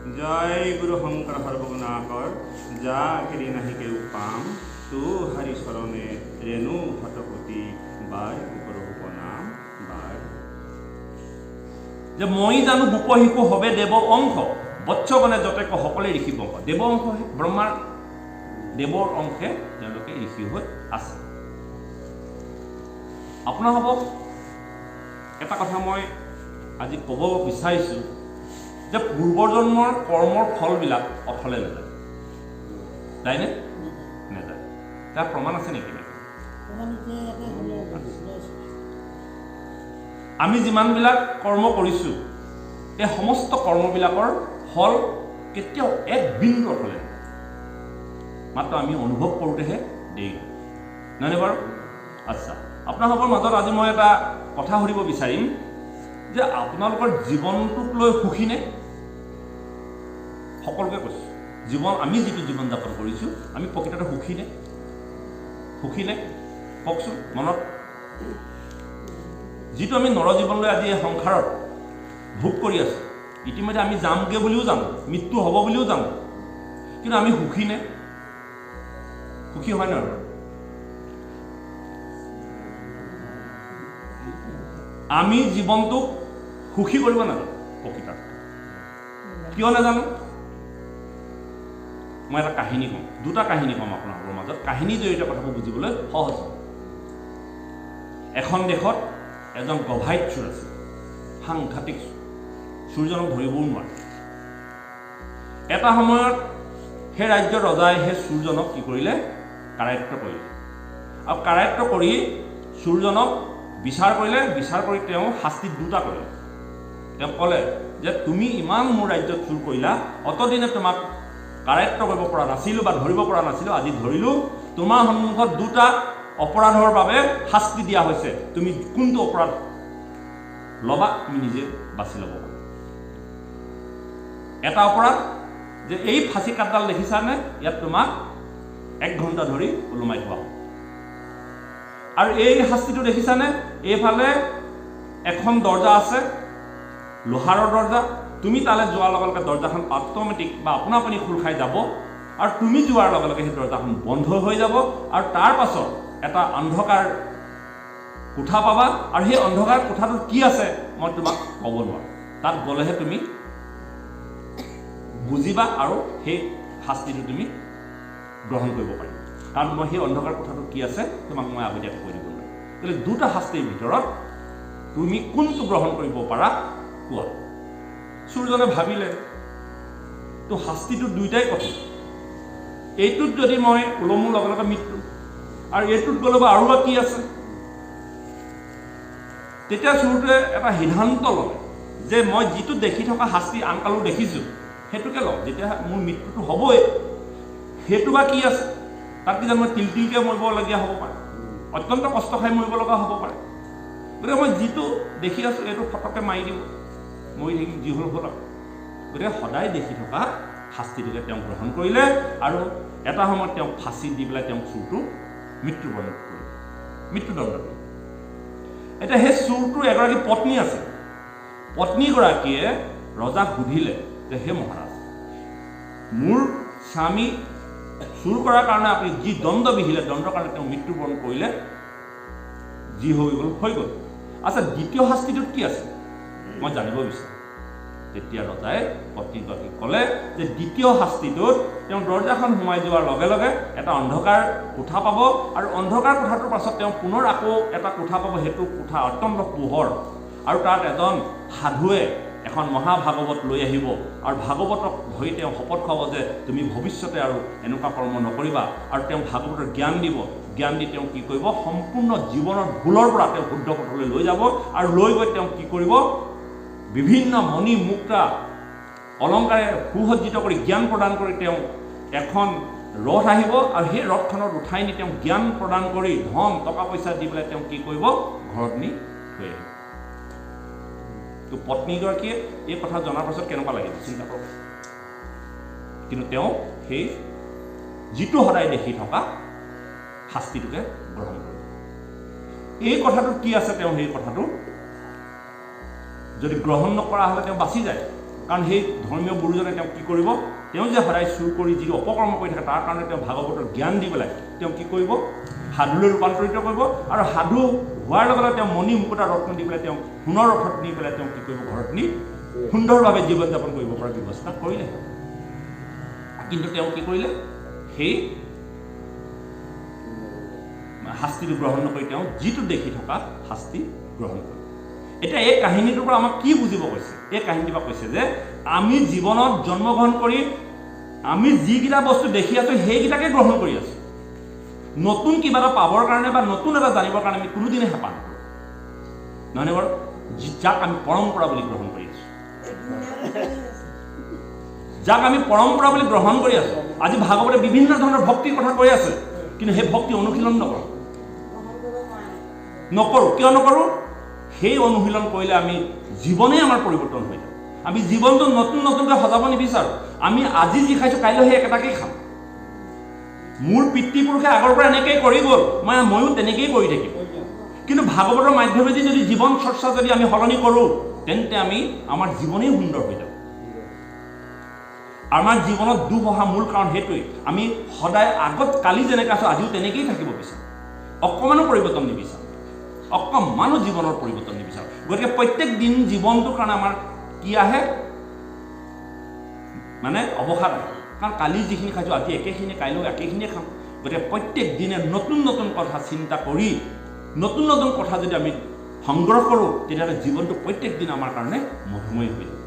জয় গুৰু শঙ্কৰ সৰ্বগুণাকৰ যা কেৰি নাহি কেউ পাম তু হাৰি চৰণে ৰেণু শতকোটি বাৰ উপৰূপ নাম বাৰ। যে মই জানো গোপ শিশু হবে দেৱ অংশ বৎসগণে যতেক সকলে ঋষি বংশ। দেৱ অংশ ব্ৰহ্মাৰ দেৱৰ অংশে তেওঁলোকে ঋষি হৈ আছে। আপোনাৰ হ'ব এটা কথা মই আজি ক'ব বিচাৰিছোঁ যে পূৰ্বজন্মৰ কৰ্মৰ ফলবিলাক অথলে নাযায়। যায়নে? নাযায়। তাৰ প্ৰমাণ আছে নেকি? আমি যিমানবিলাক কৰ্ম কৰিছোঁ এই সমস্ত কৰ্মবিলাকৰ ফল কেতিয়াও এক বিন্দু অথলে নাযায়। মাত্ৰ আমি অনুভৱ কৰোঁতেহে দেৰি হয়, নহয়নে বাৰু? আচ্ছা, আপোনালোকৰ মাজত আজি মই এটা কথা সুধিব বিচাৰিম যে আপোনালোকৰ জীৱনটোক লৈ সুখীনে? সকলোকে কৈছোঁ, আমি যিটো জীৱন যাপন কৰিছোঁ আমি প্ৰকৃততে সুখীনে? সুখীনে কওকচোন মনত। যিটো আমি নৰজীৱন লৈ আজি এই সংসাৰত ভোগ কৰি আছোঁ, ইতিমধ্যে আমি যামগৈ বুলিও জানো, মৃত্যু হ'ব বুলিও জানো, কিন্তু আমি সুখীনে? সুখী হয় নহয়? আমি জীৱনটোক সুখী কৰিব নাজানো প্ৰকৃতত। কিয় নাজানো? মই এটা কাহিনী কম, দুটা কাহিনী কম আপোনালোকৰ মাজত। কাহিনী জড়িত কথাবোৰ বুজিবলৈ সহজ। এখন দেশত এজন গভাইত চোৰ আছিল, সাংঘাতিক চোৰজনক ধৰিবও নোৱাৰে। এটা সময়ত সেই ৰাজ্যৰ ৰজাই সেই চোৰজনক কি কৰিলে? কাৰায়ত্ব কৰিলে। আৰু কাৰায়ত্ব কৰি চোৰজনক বিচাৰ কৰিলে। বিচাৰ কৰি তেওঁ শাস্তি দুটা কৰিলে। তেওঁ ক'লে যে তুমি ইমান মোৰ ৰাজ্যত চুৰ কৰিলা, অতদিনে তোমাক কাৰায়ত্ব কৰিব পৰা নাছিলোঁ বা ধৰিব পৰা নাছিলোঁ, আজি ধৰিলোঁ। তোমাৰ সন্মুখত দুটা অপৰাধৰ বাবে শাস্তি দিয়া হৈছে, তুমি কোনটো অপৰাধ ল'বা তুমি নিজে বাছি ল'ব পাৰা। এটা অপৰাধ যে এই ফাঁচি কাঠডাল দেখিছানে, ইয়াত তোমাক 1 ঘণ্টা ধৰি ওলোমাই থোৱা হ'ব। আৰু এই শাস্তিটো দেখিছানে, এইফালে এখন দৰ্জা আছে, লোহাৰৰ দৰ্জা। তুমি তালৈ যোৱাৰ লগে লগে দৰ্জাখন অট'মেটিক বা আপোনা আপুনি খোল খাই যাব, আৰু তুমি যোৱাৰ লগে লগে সেই দৰ্জাখন বন্ধ হৈ যাব। আৰু তাৰ পাছত এটা অন্ধকাৰ কোঠা পাবা, আৰু সেই অন্ধকাৰ কোঠাটোত কি আছে মই তোমাক ক'ব নোৱাৰোঁ। তাত গ'লেহে তুমি বুজিবা আৰু সেই শাস্তিটো তুমি গ্ৰহণ কৰিব পাৰিবা। কাৰণ মই সেই অন্ধকাৰ কোঠাটোত কি আছে তোমাক মই আগতীয়াকৈ কৈ দিব নোৱাৰোঁ। গতিকে দুটা শাস্তিৰ ভিতৰত তুমি কোনটো গ্ৰহণ কৰিব পাৰা কোৱা। চোৰজনে ভাবিলে তো শাস্তিটো দুইটাই কঠিন। এইটোত যদি মই ওলমো লগে লগে মৃত্যু, আৰু এইটোত গ'লে বা আৰু বা কি আছে। তেতিয়া চোৰটোৱে এটা সিদ্ধান্ত ল'লে যে মই যিটো দেখি থকা শাস্তি আনকালো দেখিছোঁ সেইটোকে লওঁ। যেতিয়া মোৰ মৃত্যুটো হ'বই, সেইটো বা কি আছে। তাত কি জানো মই তিলতিলকৈ মৰিবলগীয়া হ'ব পাৰে, অত্যন্ত কষ্ট খাই মৰিব লগা হ'ব পাৰে। গতিকে মই যিটো দেখি আছোঁ এইটো ফটককৈ মাৰি দিব, মৰি থাকিম, যি হ'ল হ'ল আৰু। গতিকে সদায় দেখি থকা শাস্তিটোকে তেওঁ গ্ৰহণ কৰিলে, আৰু এটা সময়ত তেওঁক ফাঁচি দি পেলাই তেওঁক চোৰটো মৃত্যুদণ্ড কৰিলে। এতিয়া সেই চোৰটোৰ এগৰাকী পত্নী আছে। পত্নীগৰাকীয়ে ৰজাক সুধিলে যে হে মহাৰাজ, মোৰ স্বামী চুৰ কৰাৰ কাৰণে আপুনি যি দণ্ড বিহিলে, দণ্ডৰ কাৰণে তেওঁ মৃত্যুবৰণ কৰিলে, যি হৈ গ'ল হৈ গ'ল। আচ্ছা, দ্বিতীয় শাস্তিটোত কি আছে মই জানিব বিচাৰোঁ। তেতিয়া ৰজাই পত্নীগৰাকীক ক'লে যে দ্বিতীয় শাস্তিটোত তেওঁ দৰ্জাখন সোমাই যোৱাৰ লগে লগে এটা অন্ধকাৰ কোঠা পাব, আৰু অন্ধকাৰ কোঠাটোৰ পাছত তেওঁ পুনৰ আকৌ এটা কোঠা পাব। সেইটো কোঠা অত্যন্ত পোহৰ, আৰু তাত এজন সাধুৱে এখন মহাভাগৱত লৈ আহিব, আৰু ভাগৱতক ধৰি তেওঁ শপত খুৱাব যে তুমি ভৱিষ্যতে আৰু এনেকুৱা কৰ্ম নকৰিবা। আৰু তেওঁ ভাগৱতৰ জ্ঞান দিব। জ্ঞান দি তেওঁ কি কৰিব, সম্পূৰ্ণ জীৱনৰ ভুলৰ পৰা তেওঁ শুদ্ধ পথলৈ লৈ যাব, আৰু লৈ গৈ তেওঁ কি কৰিব, বিভিন্ন মণি মুক্তা অলংকাৰে সুসজ্জিত কৰি জ্ঞান প্ৰদান কৰি তেওঁ এখন ৰথ আহিব, আৰু সেই ৰথখনত উঠাই নি তেওঁ জ্ঞান প্ৰদান কৰি ধন টকা পইচা দি পেলাই তেওঁ কি কৰিব, ঘৰত নি থৈ আহিব। তো পত্নীগৰাকীয়ে এই কথা জনাৰ পাছত কেনেকুৱা লাগিব চিন্তা কৰক। কিন্তু তেওঁ সেই যিটো সদায় দেখি থকা শাস্তিটোকে গ্ৰহণ কৰে। এই কথাটোত কি আছে, তেওঁ সেই কথাটো যদি গ্ৰহণ নকৰা হ'লে তেওঁ বাচি যায়। কাৰণ সেই ধৰ্মীয় গুৰুজনে তেওঁক কি কৰিব, তেওঁ যে সদায় চুৰ কৰি যি অপকৰ্ম কৰি থাকে তাৰ কাৰণে তেওঁ ভাগৱতৰ জ্ঞান দি পেলাই তেওঁ কি কৰিব, সাধুলৈ ৰূপান্তৰিত কৰিব। আৰু সাধু হোৱাৰ লগে লগে তেওঁ মণি মুকুতা ৰত্ন দি পেলাই তেওঁ সোণৰ ৰথত নি পেলাই তেওঁ কি কৰিব, ঘৰত নি সুন্দৰভাৱে জীৱন যাপন কৰিব পৰা ব্যৱস্থা কৰিলে। কিন্তু তেওঁ কি কৰিলে, সেই শাস্তিটো গ্ৰহণ নকৰি তেওঁ যিটো দেখি থকা শাস্তি গ্ৰহণ কৰিলে। এতিয়া এই কাহিনীটোৰ পৰা আমাক কি বুজিব কৈছে? এই কাহিনীটোৰ পৰা কৈছে যে আমি জীৱনত জন্মগ্ৰহণ কৰি আমি যিকেইটা বস্তু দেখি আছোঁ সেইকেইটাকে গ্ৰহণ কৰি আছোঁ। নতুন কিবা এটা পাবৰ কাৰণে বা নতুন এটা জানিবৰ কাৰণে আমি কোনোদিনে হেঁপাহ নকৰোঁ, নহয়নে বাৰু? যাক আমি পৰম্পৰা বুলি গ্ৰহণ কৰি আছোঁ, যাক আমি পৰম্পৰা বুলি গ্ৰহণ কৰি আছোঁ। আজি ভাগৱতে বিভিন্ন ধৰণৰ ভক্তিৰ কথা কৈ আছে, কিন্তু সেই ভক্তি অনুশীলন নকৰোঁ। কিয় নকৰোঁ? সেই অনুশীলন কৰিলে আমি জীৱনেই আমাৰ পৰিৱৰ্তন হৈ যায়। আমি জীৱনটো নতুন নতুনকৈ সজাব নিবিচাৰোঁ। আমি আজি যি খাইছোঁ কাইলৈ সেই একেটাকেই খাম। মোৰ পিতৃপুৰুষে আগৰ পৰা এনেকেই কৰি গ'ল, ময়ো তেনেকেই কৰি থাকিম। কিন্তু ভাগৱতৰ মাধ্যমেদি যদি জীৱন চৰ্চা যদি আমি সলনি কৰোঁ, তেন্তে আমাৰ জীৱনেই সুন্দৰ হৈ যাব। আমাৰ জীৱনত দুখ অহা মূল কাৰণ সেইটোৱেই, আমি সদায় আগত কালি যেনেকৈ আছোঁ আজিও তেনেকেই থাকিব বিচাৰোঁ। অকণমানো পৰিৱৰ্তন নিবিচাৰোঁ, অকণমানো জীৱনৰ পৰিৱৰ্তন নিবিচাৰোঁ। গতিকে প্ৰত্যেক দিন জীৱনটোৰ কাৰণে আমাৰ কি আহে, অৱসাদ আহে। কাৰণ কালি যিখিনি খাইছোঁ আজি একেখিনি, কাইলৈ একেখিনিয়ে খাম। গতিকে প্ৰত্যেক দিনে নতুন নতুন কথা চিন্তা কৰি নতুন নতুন কথা যদি আমি সংগ্ৰহ কৰোঁ, তেতিয়াহ'লে জীৱনটো প্ৰত্যেক দিন আমাৰ কাৰণে মধুময় হৈ যাব।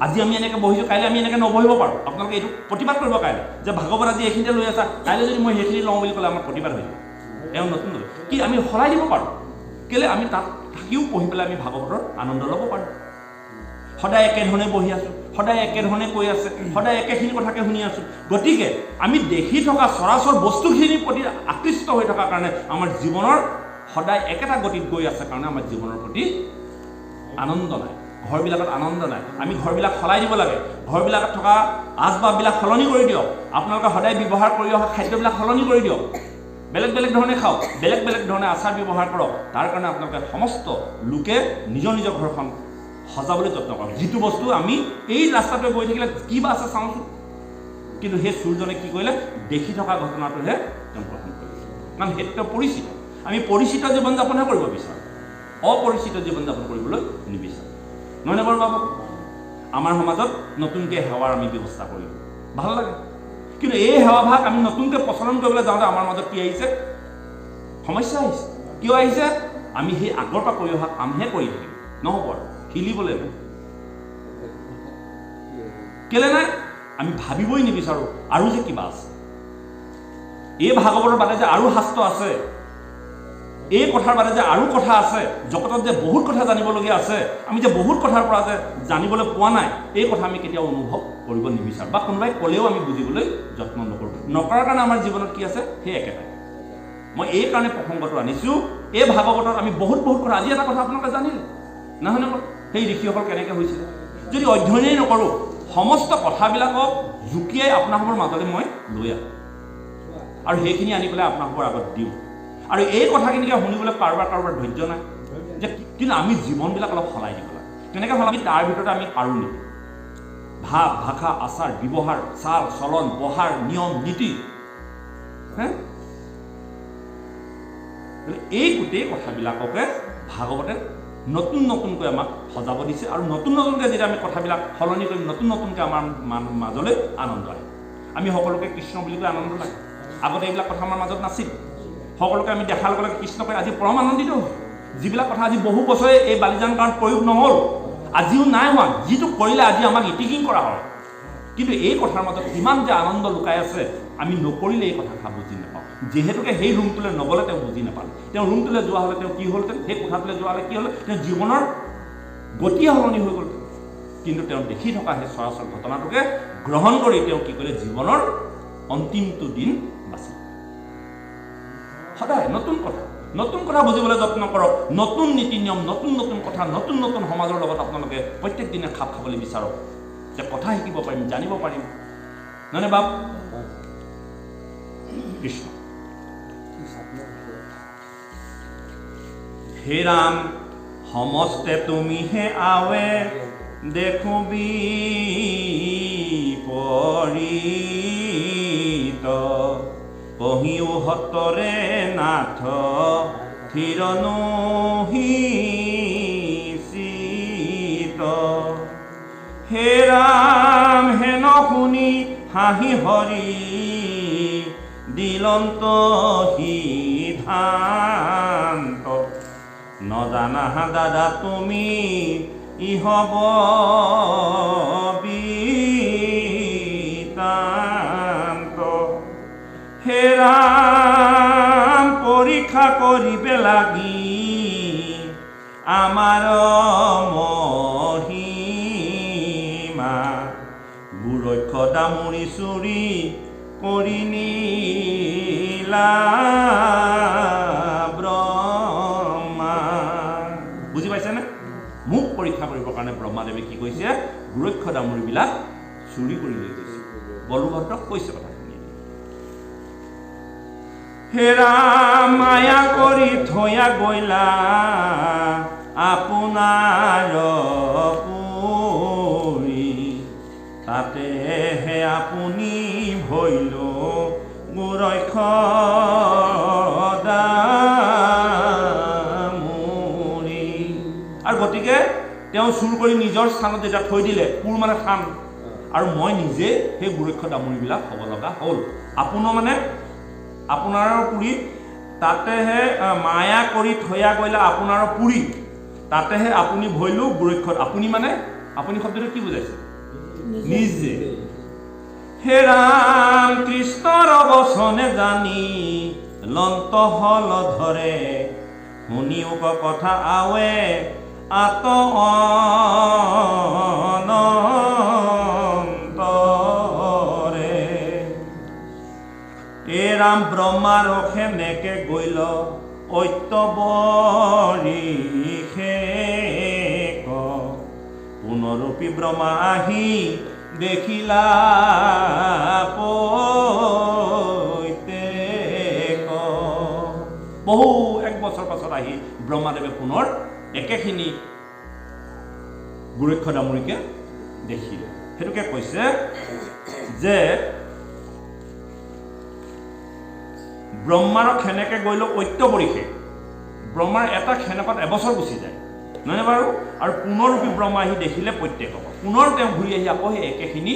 আজি আমি এনেকৈ বহিছোঁ, কাইলৈ আমি এনেকৈ নবহিব পাৰোঁ। আপোনালোকে এইটো প্ৰতিবাদ কৰিব কাইলৈ যে ভাগৱত আজি এইখিনিতে লৈ আছা, কাইলৈ যদি মই সেইখিনি লওঁ বুলি ক'লে আমাৰ প্ৰতিবাদ হৈ যাব। এওঁ নতুন কি আমি সলাই দিব পাৰোঁ। কেলৈ আমি তাত থাকিও পঢ়ি পেলাই আমি ভাগৱতৰ আনন্দ ল'ব পাৰোঁ। সদায় একেধৰণে বহি আছোঁ, সদায় একেধৰণে কৈ আছে, সদায় একেখিনি কথাকে শুনি আছোঁ। গতিকে আমি দেখি থকা চৰাচৰ বস্তুখিনিৰ প্ৰতি আকৃষ্ট হৈ থকাৰ কাৰণে আমাৰ জীৱনৰ সদায় একেটা গতিত গৈ আছে কাৰণে আমাৰ জীৱনৰ প্ৰতি আনন্দ নাই। ঘৰবিলাকত আনন্দ নাই। আমি ঘৰবিলাক সলাই দিব লাগে। ঘৰবিলাকত থকা আচবাববিলাক সলনি কৰি দিয়ক। আপোনালোকে সদায় ব্যৱহাৰ কৰি অহা খাদ্যবিলাক সলনি কৰি দিয়ক। বেলেগ বেলেগ ধৰণে খাওক, বেলেগ বেলেগ ধৰণে আচাৰ ব্যৱহাৰ কৰক। তাৰ কাৰণে আপোনালোকে সমস্ত লোকে নিজৰ নিজৰ ঘৰখন সজাবলৈ যত্ন কৰক। যিটো বস্তু আমি এই ৰাস্তাটোৱে গৈ থাকিলে কি বা আছে চাওঁচোন, কিন্তু সেই চোৰজনে কি কৰিলে, দেখি থকা ঘটনাটোহে তেওঁ গ্ৰহণ কৰিলে। কাৰণ সেইটো তেওঁ পৰিচিত। আমি পৰিচিত জীৱন যাপনহে কৰিব বিচাৰোঁ, অপৰিচিত জীৱন যাপন কৰিবলৈ নিবিচাৰোঁ। নহয়নে বাৰু বাবু? আমাৰ সমাজত নতুনকৈ সেৱাৰ আমি ব্যৱস্থা কৰিলোঁ, ভাল লাগে। কিন্তু এই সেৱাভাগ আমি নতুনকৈ প্ৰচলন কৰিবলৈ যাওঁতে আমাৰ মাজত কি আহিছে, সমস্যা আহিছে। কিয় আহিছে? আমি সেই আগৰ পৰা কৰি অহা কামহে কৰি থাকিম, নহ'ব আৰু শিলিবলৈ নাই। কেলে নাই? আমি ভাবিবই নিবিচাৰোঁ আৰু যে কিবা আছে। এই ভাগৱতৰ বাদে যে আৰু শাস্ত্ৰ আছে, এই কথাৰ বাদে যে আৰু কথা আছে, জগতত যে বহুত কথা জানিবলগীয়া আছে, আমি যে বহুত কথাৰ পৰা যে জানিবলৈ পোৱা নাই, এই কথা আমি কেতিয়াও অনুভৱ কৰিব নিবিচাৰোঁ। বা কোনোবাই ক'লেও আমি বুজিবলৈ যত্ন নকৰোঁ। নকৰাৰ কাৰণে আমাৰ জীৱনত কি আছে, সেই একেটাই। মই এই কাৰণে প্ৰসংগটো আনিছোঁ, এই ভাগৱতত আমি বহুত কথা, আজি এটা কথা আপোনালোকে জানিলে নহয়নে বাৰু? সেই ঋষিসকল কেনেকৈ হৈছিলে যদি অধ্যয়নেই নকৰোঁ, সমস্ত কথাবিলাকক জুকিয়াই আপোনালোকৰ মাজলৈ মই লৈ আহোঁ আৰু সেইখিনি আনি পেলাই আপোনালোকৰ আগত দিওঁ। আৰু এই কথাখিনিকে শুনিবলৈ কাৰোবাৰ ধৈৰ্য নাই যে, কিন্তু আমি জীৱনবিলাক অলপ সলাই দিব লাগে। তেনেকৈ সলাই তাৰ ভিতৰতে আমি পাৰোঁ নেকি? ভাৱ, ভাষা, আচাৰ, ব্যৱহাৰ, চাল চলন, বহাৰ, নিয়ম নীতি, এই গোটেই কথাবিলাককে ভাগৱতে নতুন নতুনকৈ আমাক সজাব দিছে। আৰু নতুন নতুনকৈ যেতিয়া আমি কথাবিলাক সলনি কৰিম, নতুন নতুনকৈ আমাৰ মাজলৈ আনন্দ আহে। আমি সকলোকে কৃষ্ণ বুলি কৈ আনন্দ লাগে। আগতে এইবিলাক কথা আমাৰ মাজত নাছিল। সকলোকে আমি দেখাৰ লগে লগে কৃষ্ণ কৈ আজি পৰম আনন্দিত হ'ল। যিবিলাক কথা আজি বহু বছৰে এই বালিজান গাঁৱত প্ৰয়োগ নহ'ল, আজিও নাই হোৱা, যিটো কৰিলে আজি আমাক ইটিকিং কৰা হয়। কিন্তু এই কথাৰ মাজত কিমান যে আনন্দ লুকাই আছে, আমি নকৰিলে এই কথাষাৰ বুজি নাপাওঁ। যিহেতুকে সেই ৰুমটোলৈ নগ'লে তেওঁ বুজি নাপালে। তেওঁ ৰুমটোলৈ যোৱা হ'লে তেওঁ কি হ'লহেঁতেন, সেই কোঠাটোলৈ যোৱা হ'লে কি হ'লে, তেওঁ জীৱনৰ গতিয়ে সলনি হৈ গ'ল। কিন্তু তেওঁ দেখি থকা সেই চৰাচৰ ঘটনাটোকে গ্ৰহণ কৰি তেওঁ কি কৰিলে, জীৱনৰ অন্তিমটো দিন বাচি। সদায় নতুন কথা বুজিবলৈ যত্ন কৰক। নতুন নীতি নিয়ম, নতুন কথা, নতুন সমাজৰ লগত আপোনালোকে প্ৰত্যেক দিনে খাপ খাবলৈ বিচাৰক, যে কথা শিকিব পাৰিম, জানিব পাৰিম। নহয়নে বাপ? কৃষ্ণ। হে ৰাম, সমস্তে তুমিহে আৱে, দেখো বিপৰীত কহিও হতৰে নাথ থিৰ নহিচিত হে ৰাম হেন শুনি হাঁহি হৰি দিলন্ত সিদ্ধান্ত নজানা দাদা তুমি ইহব বিতান্ত হে ৰাম পৰীক্ষা কৰিবে লাগি আমাৰ মহিমা গুৰক্ষ দামুৰি চুৰি কৰি নীলা ব্ৰহ্মা। বুজি পাইছেনে? মোক পৰীক্ষা কৰিবৰ কাৰণে ব্ৰহ্মাদেৱে কি কৈছে? গুৰক্ষ দামুৰিবিলাক চুৰি কৰি লৈ গৈছে। বলভদ্ৰক কৈছে কথাখিনি। হে ৰাম মায়া কৰি থয়া গইলা আপোনাৰ পুৰি তাতে হে আপুনি ভৈল গুৰক্ষ দামুৰি। আৰু গতিকে তেওঁ চুৰ কৰি নিজৰ স্থানত যেতিয়া থৈ দিলে, পুৰ মানে থান, আৰু মই নিজে সেই গুৰক্ষ দামুৰিবিলাক হ'ব লগা হ'ল। আপোনাৰ মানে আপোনাৰ পুৰি তাতেহে মায়া কৰি থয়া গইলা আপোনাৰ পুৰি তাতেহে আপুনি ভৈলো গুৰক্ষ। আপুনি মানে আপুনি শব্দটো কি বুজাইছে? নিজে। হে ৰাম কৃষ্ণৰ বচনে জানি লন্ত হল ধৰে শুনিও কথা আৱে অনন্তৰে। এ ৰাম ব্ৰহ্মাৰ সেনেকে গইল ঐত্যবৰিষে পুনৰূপী ব্ৰহ্মা আহি দেখিলা পৈতেক। বহু এক বছৰ পাছত আহি ব্ৰহ্মাদেৱে পুনৰ একেখিনি গুৰক্ষ দামুৰিকে দেখিলে। সেইটোকে কৈছে যে ব্ৰহ্মাৰ খেনেকে গৈ লওক ঐত্যবৰিষে। ব্ৰহ্মাৰ এটা খেনেকত এবছৰ গুচি যায়, নহয়নে বাৰু? আৰু পুনৰূপী ব্ৰহ্মা আহি দেখিলে প্ৰত্যেকক। পুনৰ তেওঁ ঘূৰি আহি আকৌ সেই একেখিনি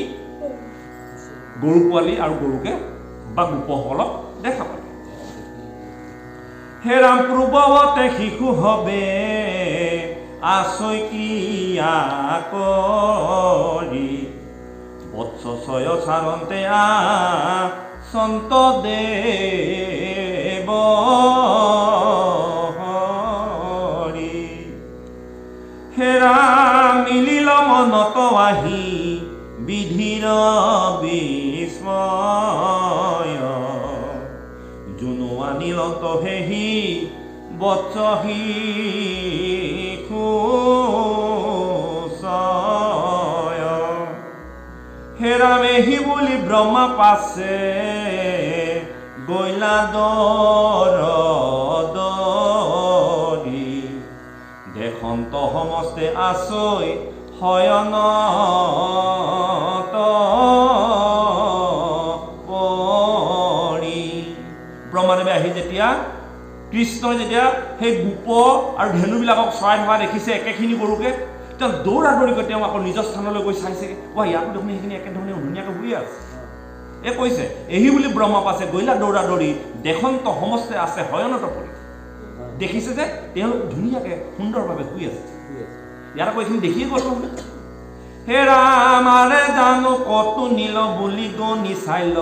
গৰু পোৱালি আৰু গৰুকে বা গোপসকলক দেখা পালে। হে ৰাম পূৰ্বৱতে শিশু হবে আচৈক্ৰিয়া কৰি বৎস ছয় চাৰন্তে সন্ত দেৱ হৰি। হে ৰাম মিলিল মনত আহি বিধিৰ বিস্ময় জুনু আনিল তহেহি বৎস শিশুচয়। হে ৰাম এহি বুলি ব্ৰহ্মা পাছে গইলা দৰি দেখন্ত সমস্তে আচৈ শয়নত পৰি। ব্ৰহ্মাদেৱে আহি যেতিয়া কৃষ্ণই যেতিয়া সেই গোপ আৰু ধেনুবিলাকক চৰাই থকা দেখিছে একেখিনি গৰুকে, তেওঁ দৌৰা দৌৰিকৈ তেওঁ আকৌ নিজৰ স্থানলৈ গৈ চাইছেগৈ। ইয়াতো দেখোন সেইখিনি একেধৰণে ধুনীয়াকৈ শুই আছে। এই কৈছে এহি বুলি ব্ৰহ্মা পাছে গইলা দৌৰা দৌৰি দেখন্ত সমস্তে আছে শয়নত পৰি। দেখিছে যে তেওঁলোক ধুনীয়াকৈ সুন্দৰভাৱে শুই আছে। ইয়াত আকৌ এইখিনি দেখিয়ে গ'ল। হে ৰামাৰে জানো কতো নিল বুলি গণি চাইল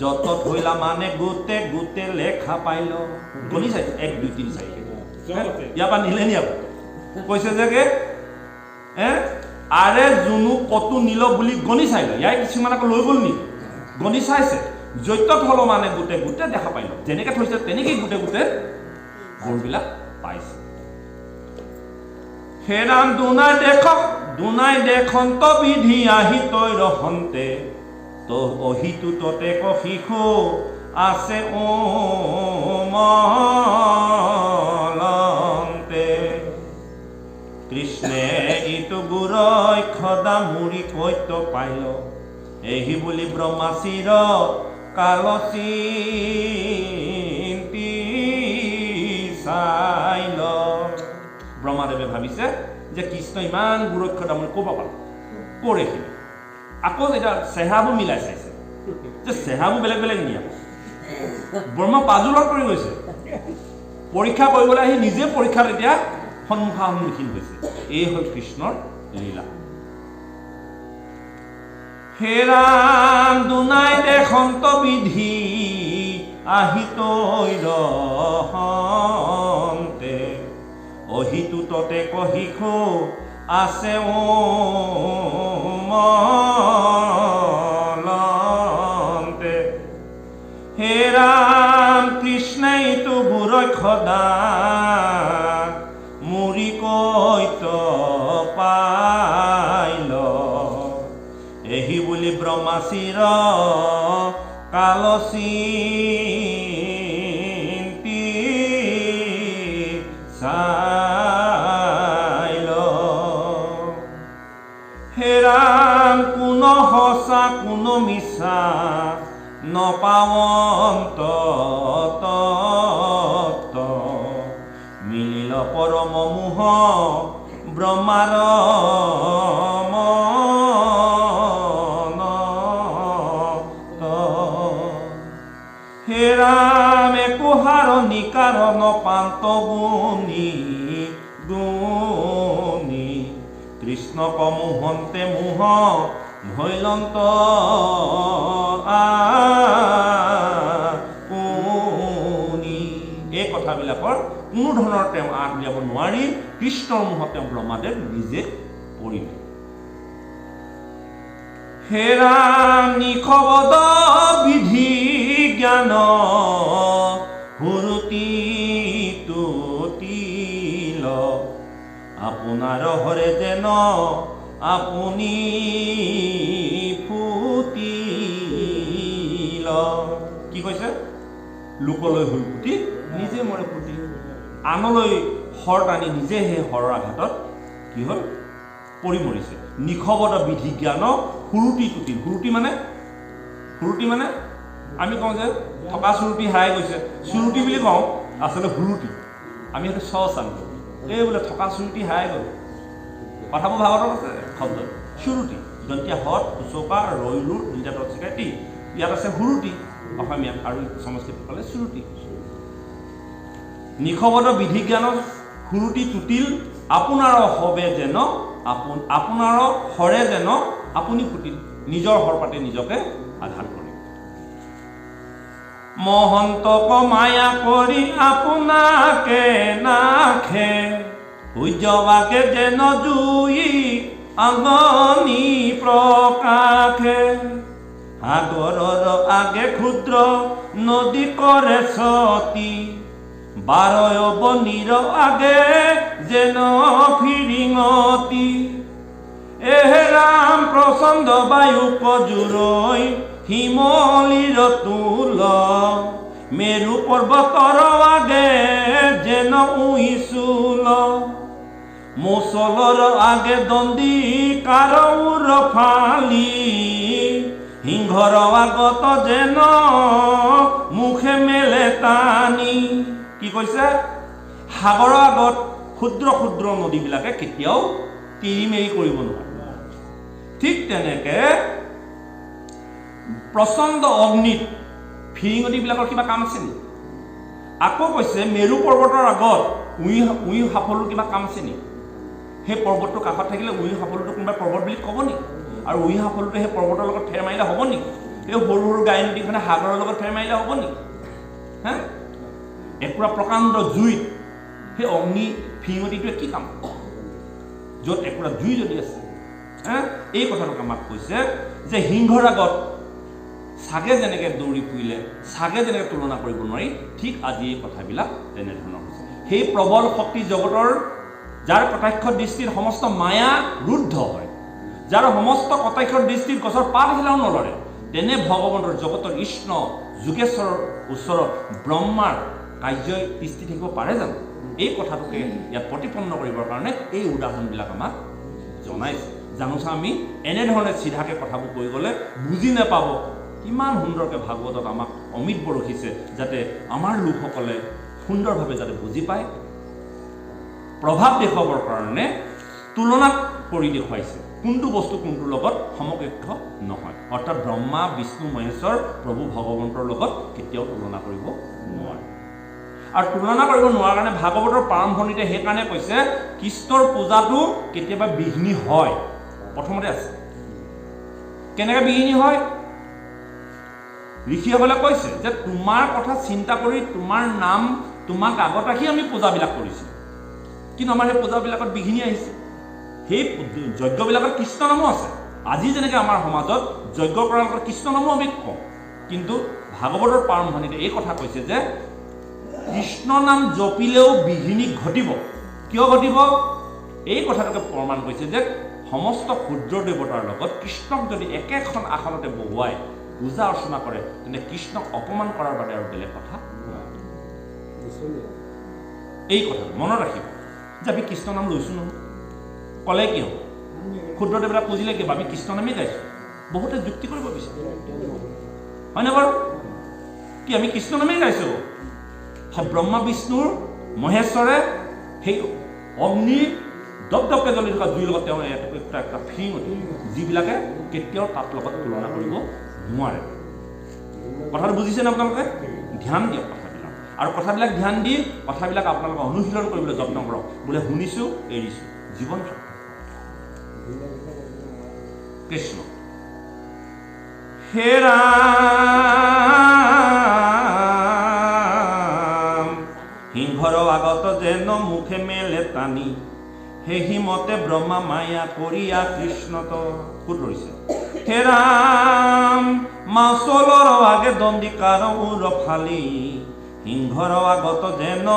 যত থৈলা মানে গোটে গোটে লেখা পাইল। গণি চাই 1 2 3 4 ইয়াৰ পৰা নিলে নি আকৌ কৈছে যে আৰে জুনু কতো নিল বুলি গণি চাইল। ইয়াৰ কিছুমান আকৌ লৈ গ'ল নেকি? গণি চাইছে য'ত থল মানে গোটে গোটে দেখা পাইল। যেনেকৈ থৈছে তেনেকেই গোটে গোটে গৰুবিলাক পাইছে। হে ৰাম দুনাই দেখক দুনাই দেখন্ত বিধি আহি তৈ ৰহন্তে তো অহিতু ততে ক শিশু আছে ওমলন্তে। কৃষ্ণে ইটো গুৰৈ খদা মুৰি কৈত পাইল এহি বুলি ব্ৰহ্মাচিৰ কালচিন্তি চাইল। ব্ৰহ্মাদেৱে ভাবিছে যে কৃষ্ণ ইমান গুৰৈ খদা মুৰি ক'ব পালে ক'ৰে সি। আকৌ যেতিয়া চেহেৰাবোৰ মিলাই চাইছে যে চেহেৰাবোৰ বেলেগ বেলেগ নিয়া ব্ৰহ্মা পাজোলৰ কৰি গৈছে। পৰীক্ষা কৰিবলৈ আহি নিজে পৰীক্ষাত এতিয়া সন্মুখীন হৈছে। এই হ'ল কৃষ্ণৰ লীলা। হে ৰাম দুনাই দেশন্ত বিধি আহি তৈ ৰহন্তে অহিতু ততে কহিখো আছে মলন্তে। হে ৰাম কৃষ্ণই তো গুৰৈ খদা মুৰি কৈত পাইল এহি বুলি ব্ৰহ্মাচিৰ কালচিন্তি চাইল। হে ৰাম কোন সঁচা কোন মিছা নপাৱন্ত তত্ত্ব মিলিল পৰম মোহ ব্ৰহ্মাৰ মনত। হে ৰাম একোহাৰ নিকাৰণ পান্ত গুণী গুণী কৃষ্ণ কমোহন্তে মোহ ভৈলন্ত আপুনি। এই কথাবিলাকৰ কোনো ধৰণৰ তেওঁ আগ উলিয়াব নোৱাৰি কৃষ্ণৰ মুখত তেওঁ ব্ৰহ্মাদেৱ নিজে পৰিল। হে ৰাম নিখবদ বিধি জ্ঞান হুৰুতি তুতিল আপোনাৰ হৰে যেন আপুনি ফুটিল। কি কৈছে? লোকলৈ হ'ল ফুটি নিজে মৰে ফুটি। আনলৈ শৰ টানি নিজে সেই শৰৰ আঘাতত কি হ'ল পৰি মৰিছে। নিখবদ বিধি জ্ঞান সুৰুতি তুতিল। সুৰুতি মানে আমি কওঁ যে থকা চুৰুটি হেৰাই গৈছে, চুৰুটি বুলি কওঁ, আচলতে সুৰুটি। আমি সেইটো চান কৰোঁ, এই বোলে থকা চুৰুটি হেৰাই গ'ল। কথাবোৰ ভাগৱতত আছে শব্দ চুৰুটি। দন্তীয়া হত উচকা ৰৈৰুৰ দুইটা তৎ চিকাই টি। ইয়াত আছে সুৰুটি অসমীয়াত আৰু সংস্কৃতত ক'লে চুৰুটি। নিখবদ বিধি জ্ঞান সুৰুটি তুতিল আপোনাৰ হবে যেন আপোনাৰ হৰে যেন আপুনি ফুটিল। নিজৰ হৰ পাতি নিজকে আঘাত কৰি মহন্তক মায়া কৰি আপোনাকে নাখে সূৰ্যবাকে যেন জুই আঙনি প্ৰকাশে। সাগৰৰ আগে ক্ষুদ্ৰ নদী কৰে ছতি বাৰয় বনিৰ আগে যেন ফিৰিঙতি। এহে ৰাম প্ৰচণ্ড বায়ু কজুৰৈ হিমলিৰ তুল মেৰু পৰ্বতৰ আগে যেন উইচুল মুছলৰ আগে দণ্ডি কাৰৌৰ ফালি সিংহৰ আগত যেন মুখে মেলে টানি। কি কৈছে? সাগৰৰ আগত ক্ষুদ্ৰ ক্ষুদ্ৰ নদীবিলাকে কেতিয়াও তিৰিমেৰি কৰিব নোৱাৰে। ঠিক তেনেকে প্ৰচণ্ড অগ্নিত ফিৰিঙতিবিলাকৰ কিবা কাম আছে নেকি? আকৌ কৈছে মেৰু পৰ্বতৰ আগত উই সাফলৰ কিবা কাম আছে নেকি? সেই পৰ্বতটোৰ কাষত থাকিলে উই সাফলটো কোনোবাই পৰ্বত বুলি ক'ব নেকি? আৰু উই সাফলটো সেই পৰ্বতৰ লগত ফেৰ মাৰিলে হ'ব নেকি? এই সৰু সৰু গাই নদীখনে সাগৰৰ লগত ফেৰ মাৰিলে হ'ব নেকি? হা, একুৰা প্ৰকাণ্ড জুইত সেই অগ্নি ফিৰিঙতিটোৱে কি কাম? য'ত একুৰা জুই যদি আছে। এই কথাটোক আমাক কৈছে যে সিংহৰ আগত চাগে যেনেকে দৌৰি ফুৰিলে, চাগে যেনেকে তুলনা কৰিব নোৱাৰি, ঠিক আজি এই কথাবিলাক তেনেধৰণৰ হৈছে। সেই প্ৰবল শক্তি জগতৰ যাৰ কটাক্ষ দৃষ্টিত সমস্ত মায়া ৰুদ্ধ হয়, যাৰ সমস্ত কটাক্ষ দৃষ্টিত গছৰ পাত হিলাও নলৰে, তেনে ভগৱন্তৰ জগতৰ কৃষ্ণ যোগেশ্বৰৰ ওচৰত ব্ৰহ্মাৰ কাৰ্যই তিষ্ঠি থাকিব পাৰে জানো? এই কথাটোকে ইয়াত প্ৰতিপন্ন কৰিবৰ কাৰণে এই উদাহৰণবিলাক আমাক জনাইছে। জানোচা আমি এনেধৰণে চিধাকৈ কথাবোৰ কৈ গ'লে বুজি নাপাব। কিমান সুন্দৰকৈ ভাগৱতত আমাক অমিত বৰষিছে যাতে আমাৰ লোকসকলে সুন্দৰভাৱে যাতে বুজি পায়। প্ৰভাৱ দেখুৱাবৰ কাৰণে তুলনা কৰি দেখুৱাইছে কোনটো বস্তু কোনটোৰ লগত সমকক্ষ নহয়। অৰ্থাৎ ব্ৰহ্মা বিষ্ণু মহেশ্বৰ প্ৰভু ভগৱন্তৰ লগত কেতিয়াও তুলনা কৰিব নোৱাৰে। আৰু তুলনা কৰিব নোৱাৰাৰ কাৰণে ভাগৱতৰ প্ৰাৰম্ভণিতে সেইকাৰণে কৈছে কৃষ্ণৰ পূজাটো কেতিয়াবা বিঘ্নি হয়। প্ৰথমতে আছে কেনেকৈ বিঘিনি হয়? ঋষিসকলে কৈছে যে তোমাৰ কথা চিন্তা কৰি তোমাৰ নাম তোমাক আগত ৰাখি আমি পূজাবিলাক কৰিছিলোঁ, কিন্তু আমাৰ সেই পূজাবিলাকত বিঘিনি আহিছে। সেই যজ্ঞবিলাকত কৃষ্ণ নামো আছে। আজি যেনেকৈ আমাৰ সমাজত যজ্ঞ কৰাৰ লগত কৃষ্ণ নামো আমি কওঁ, কিন্তু ভাগৱতৰ প্ৰাৰম্ভণিতে এই কথা কৈছে যে কৃষ্ণ নাম জপিলেও বিঘিনি ঘটিব। কিয় ঘটিব? এই কথাটোকে প্ৰমাণ কৰিছে যে সমস্ত সূৰ্য দেৱতাৰ লগত কৃষ্ণক যদি একেখন আসনতে বহুৱাই পূজা অৰ্চনা কৰে তেন্তে কৃষ্ণক অপমান কৰাৰ বাদে আৰু বেলেগ কথা নহয়। এই কথা মনত ৰাখিব যে আমি কৃষ্ণ নাম লৈছোঁ নহয়, ক'লে কি হ'ব? ক্ষুদ্ৰ দেৱতাক পুজিলে কিবা আমি কৃষ্ণ নামেই গাইছোঁ। বহুতে যুক্তি কৰিব বিচাৰে, হয়নে বাৰু? কি আমি কৃষ্ণ নামেই গাইছোঁ? ব্ৰহ্মা বিষ্ণুৰ মহেশ্বৰে সেই অগ্নি দপদপকৈ জ্বলি থকা জুইৰ লগত তেওঁ এটা ফিং যিবিলাকে কেতিয়াও তাত লগত তুলনা কৰিব নোৱাৰে। কথাটো বুজিছেনে আপোনালোকে? ধ্যান দিয়ক কথাবিলাক, আৰু কথাবিলাক ধ্যান দি কথাবিলাক আপোনালোকে অনুশীলন কৰিবলৈ যত্ন কৰক। বোলে শুনিছোঁ এৰিছোঁ, জীৱন কৃষ্ণ। হে ৰাম সিংহৰ আগত যেন মুখে মেলে টানি, সেহি মতে ব্ৰহ্মা মায়া কৰিয়া কৃষ্ণত ক'ত ৰৈছে? হে ৰাম মাচলৰ আগে দণ্ডিকাৰ উৰ ফালি, সিংহৰ আগত যেন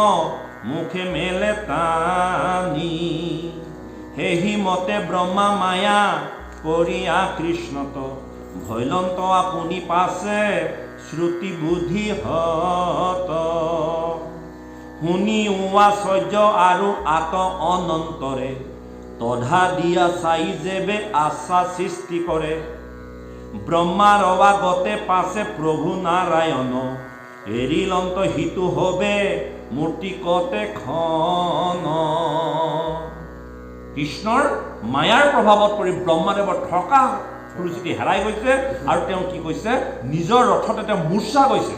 মুখে মেলে টানি, সেহি মতে ব্ৰহ্মা মায়া কৰিয়া কৃষ্ণত, ভৈলন্ত আপুনি পাছে শ্ৰুতি বুদ্ধি হত, শুনি উৱা সহ্য আৰু আত অনন্তৰে, তধা দিয়া চাই যেবে আশা সৃষ্টি কৰে, ব্ৰহ্মাৰ অৱাগতে পাছে প্ৰভু নাৰায়ণ, এৰিলন্ত হিতু হবে মূৰ্তিকতে খন। কৃষ্ণৰ মায়াৰ প্ৰভাৱত পৰি ব্ৰহ্মাদেৱৰ থকা সুৰুচিটি হেৰাই গৈছে, আৰু তেওঁ কি কৈছে? নিজৰ ৰথতে তেওঁ মূৰ্ছা গৈছে।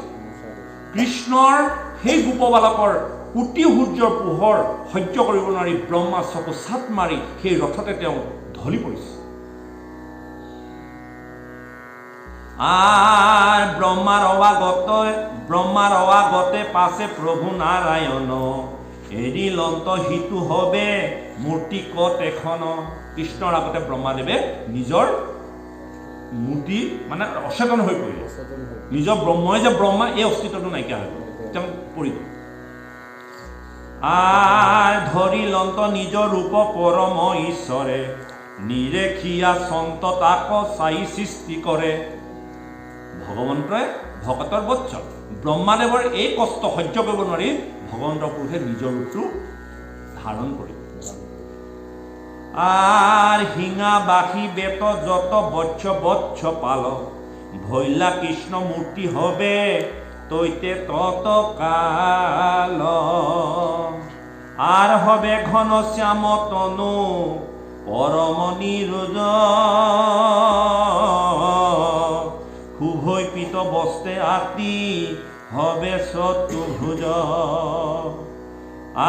কৃষ্ণৰ সেই গোপবালকৰ কোটি সূৰ্যৰ পোহৰ সহ্য কৰিব নোৱাৰি ব্ৰহ্মা চকু চাপ মাৰি সেই ৰথতে তেওঁ ঢলি পৰিছে। আৰ ব্ৰহ্মাৰ অবাগতে পাশে প্ৰভু নাৰায়ণ, এৰিলন্ত হিতু হবে মূৰ্তি কত এখন। কৃষ্ণৰ আগতে ব্ৰহ্মাদেৱে নিজৰ মূৰ্তি মানে অচেতন হৈ পৰিলে, নিজৰ ব্ৰহ্মই যে ব্ৰহ্মা এই অস্তিত্বটো নাইকিয়া হৈ গ'ল, তেওঁ পৰি গ'ল। আৰ ধৰিলন্ত নিজৰ ৰূপ পৰম ঈশ্বৰে, নিৰেখিয়া সন্ত তাক চাই সৃষ্টি কৰে। ভগৱন্তই ভকতৰ বৎসল ব্ৰহ্মাদেৱৰ এই কষ্ট সহ্য কৰিব নোৱাৰি ভগৱন্তৰ পুৰুষে নিজৰ ৰূপটো ধাৰণ কৰি, আৰ হিঙা বাসি বেত যত বৎস বৎস পাল, ভৈলা কৃষ্ণ মূৰ্তি হবে তৈতে তত কাল, আর হবে ঘন শ্যাম তনু পরম নিরোজ, শুভৈ পিত বস্তে আতি হবে চতুর্ভুজ,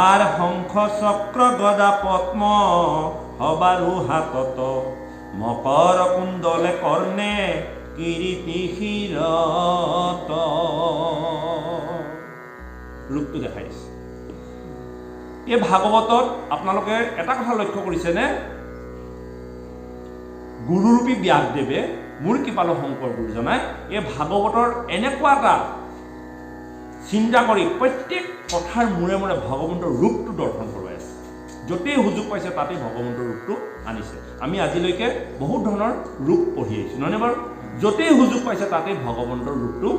আর শঙ্খ চক্র গদা পদ্ম হবারু হাতত, মকৰ কুণ্ডলে কৰ্ণে কিৰীটি শিৰত। ৰূপটো দেখাই দিছে। এই ভাগৱতত আপোনালোকে এটা কথা লক্ষ্য কৰিছেনে? গুৰুৰূপী ব্যাসদেৱে মোৰ কৃপালু শংকৰ গুৰুজনাই এই ভাগৱতৰ এনেকুৱা এটা চিন্তা কৰি প্ৰত্যেক কথাৰ মূৰে মূৰে ভগৱন্তৰ ৰূপটো দৰ্শন কৰোৱাই আছে। য'তেই সুযোগ পাইছে তাতেই ভগৱন্তৰ ৰূপটো আনিছে। আমি আজিলৈকে বহুত ধৰণৰ ৰূপ পঢ়ি আহিছোঁ, নহয়নে বাৰু? য'তেই সুযোগ পাইছে তাতেই ভগৱন্তৰ ৰূপটো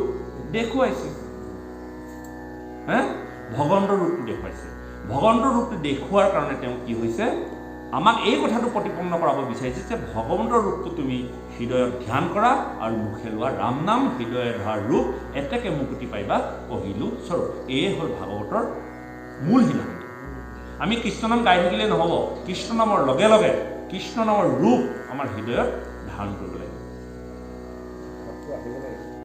দেখুৱাইছে। ভগৱন্তৰ ৰূপটো দেখুৱাইছে। ভগৱন্তৰ ৰূপটো দেখুওৱাৰ কাৰণে তেওঁ কি হৈছে আমাক এই কথাটো প্ৰতিপন্ন কৰাব বিচাৰিছে যে ভগৱন্তৰ ৰূপটো তুমি হৃদয়ত ধ্যান কৰা আৰু মুখে লোৱা ৰাম নাম হৃদয়ে ধৰা ৰূপ এতেকে মুকুতি পাইবা কহিলো স্বৰূপ। এয়ে হ'ল ভাগৱতৰ মূল সিদ্ধান্ত। আমি কৃষ্ণ নাম গাই থাকিলে নহ'ব, কৃষ্ণ নামৰ লগে লগে কৃষ্ণ নামৰ ৰূপ আমাৰ হৃদয়ত ধাৰণ কৰিব লাগিব।